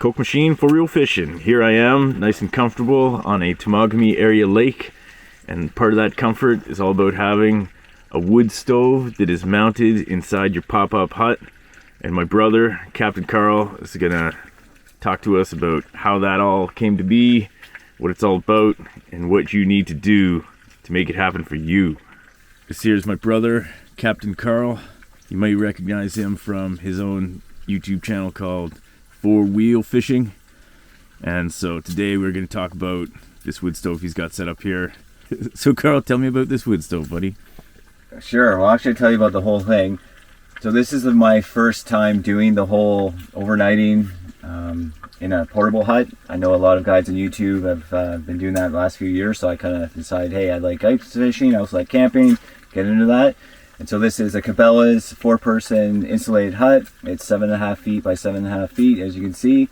Coke machine for real fishing. Here I am, nice and comfortable on a Temagami area lake, and part of that comfort is all about having a wood stove that is mounted inside your pop-up hut. And my brother, Captain Karl, is gonna talk to us about how that all came to be, what it's all about, and what you need to do to make it happen for you. This here's my brother, Captain Karl. You might recognize him from his own YouTube channel called For Wheel Fishing. And so today we're going to talk about this wood stove he's got set up here. So Karl, tell me about this wood stove, buddy. Sure, well actually I'll tell you about the whole thing. So this is my first time doing the whole overnighting in a portable hut. I know a lot of guys on YouTube have been doing that the last few years, so I kind of decided, hey, I like ice fishing, I also like camping, get into that. And so this is a Cabela's 4-person insulated hut. It's 7.5 feet by 7.5 feet, as you can see.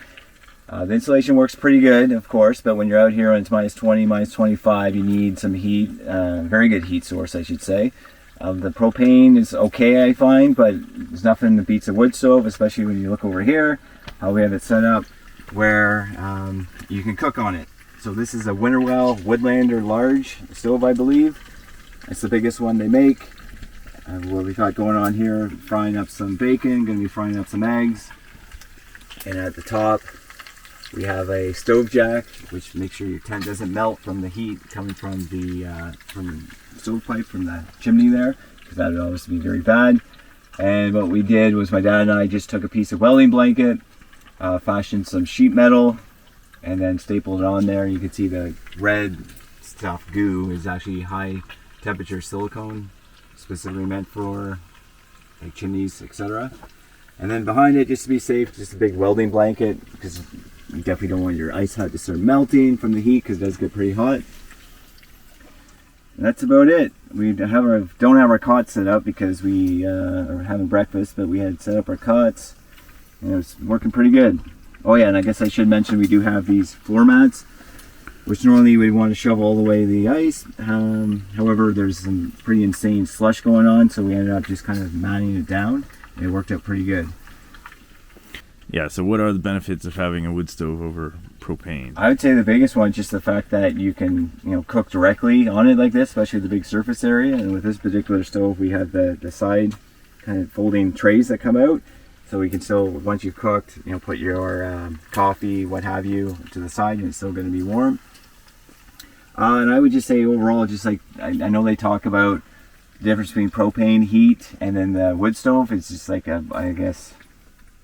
The insulation works pretty good, of course, but when you're out here and it's minus 20, minus 25, you need some heat, very good heat source, I should say. The propane is okay, I find, but there's nothing that beats a wood stove, especially when you look over here, how we have it set up where you can cook on it. So this is a Winterwell Woodlander large stove, I believe. It's the biggest one they make. What we got going on here, frying up some bacon, going to be frying up some eggs. And at the top, we have a stove jack, which makes sure your tent doesn't melt from the heat coming from the stovepipe from the chimney there, because that would obviously be very bad. And what we did was my dad and I just took a piece of welding blanket, fashioned some sheet metal, and then stapled it on there. You can see the red stuff goo is actually high temperature silicone, specifically meant for like chimneys, etc. And then behind it, just to be safe, just a big welding blanket, because you definitely don't want your ice hut to start melting from the heat, because it does get pretty hot. And that's about it. We don't have our cots set up because we are having breakfast, but we had set up our cots, and it was working pretty good. Oh yeah, and I guess I should mention we do have these floor mats, which normally we'd want to shovel all the way the ice. However, there's some pretty insane slush going on, so we ended up just kind of matting it down, and it worked out pretty good. Yeah, so what are the benefits of having a wood stove over propane? I would say the biggest one is just the fact that you can, cook directly on it like this, especially the big surface area. And with this particular stove, we have the side kind of folding trays that come out. So we can still, once you've cooked, put your coffee, what have you, to the side, and it's still going to be warm. And I would just say overall, just like, I know they talk about the difference between propane heat and then the wood stove. It's just like, I guess,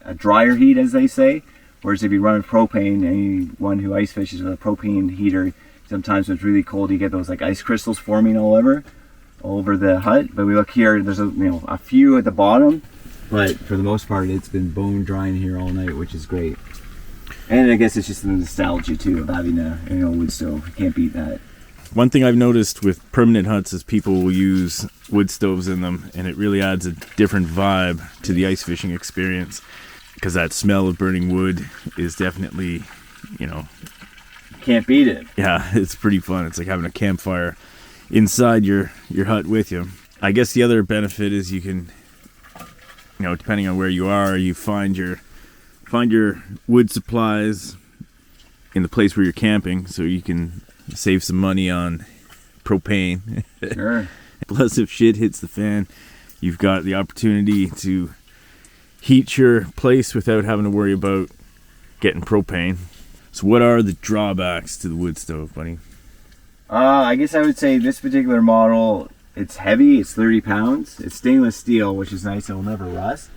a drier heat, as they say. Whereas if you run with propane, anyone who ice fishes with a propane heater, sometimes when it's really cold, you get those like ice crystals forming all over the hut. But we look here, there's a few at the bottom, but for the most part, it's been bone drying here all night, which is great. And I guess it's just the nostalgia too of having a wood stove. You can't beat that. One thing I've noticed with permanent huts is people will use wood stoves in them, and it really adds a different vibe to the ice fishing experience, because that smell of burning wood is definitely, Can't beat it. Yeah, it's pretty fun. It's like having a campfire inside your hut with you. I guess the other benefit is you can, depending on where you are, you find your wood supplies in the place where you're camping, so you can save some money on propane. Sure. Plus, if shit hits the fan, you've got the opportunity to heat your place without having to worry about getting propane. So what are the drawbacks to the wood stove, buddy? I guess I would say this particular model, it's heavy, it's 30 pounds. It's stainless steel, which is nice, it'll never rust.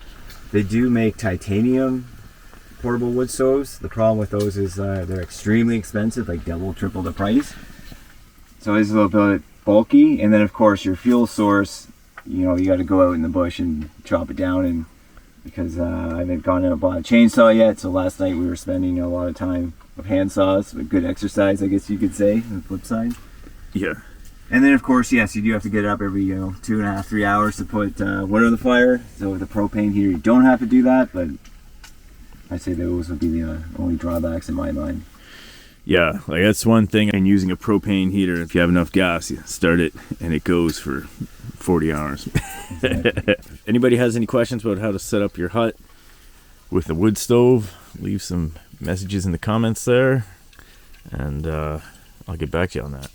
They do make titanium portable wood stoves. The problem with those is they're extremely expensive, like double, triple the price. So it's a little bit bulky. And then of course your fuel source, you got to go out in the bush and chop it down, and because I haven't gone out and bought a chainsaw yet, so last night we were spending a lot of time with hand saws, with good exercise, I guess you could say, on the flip side. Yeah. And then of course, yes, you do have to get up every 2.5, 3 hours to put wood on the fire. So with the propane heater, you don't have to do that, but I'd say those would be the only drawbacks in my mind. Yeah, like that's one thing in using a propane heater. If you have enough gas, you start it and it goes for 40 hours. Exactly. Anybody has any questions about how to set up your hut with a wood stove, leave some messages in the comments there, and I'll get back to you on that.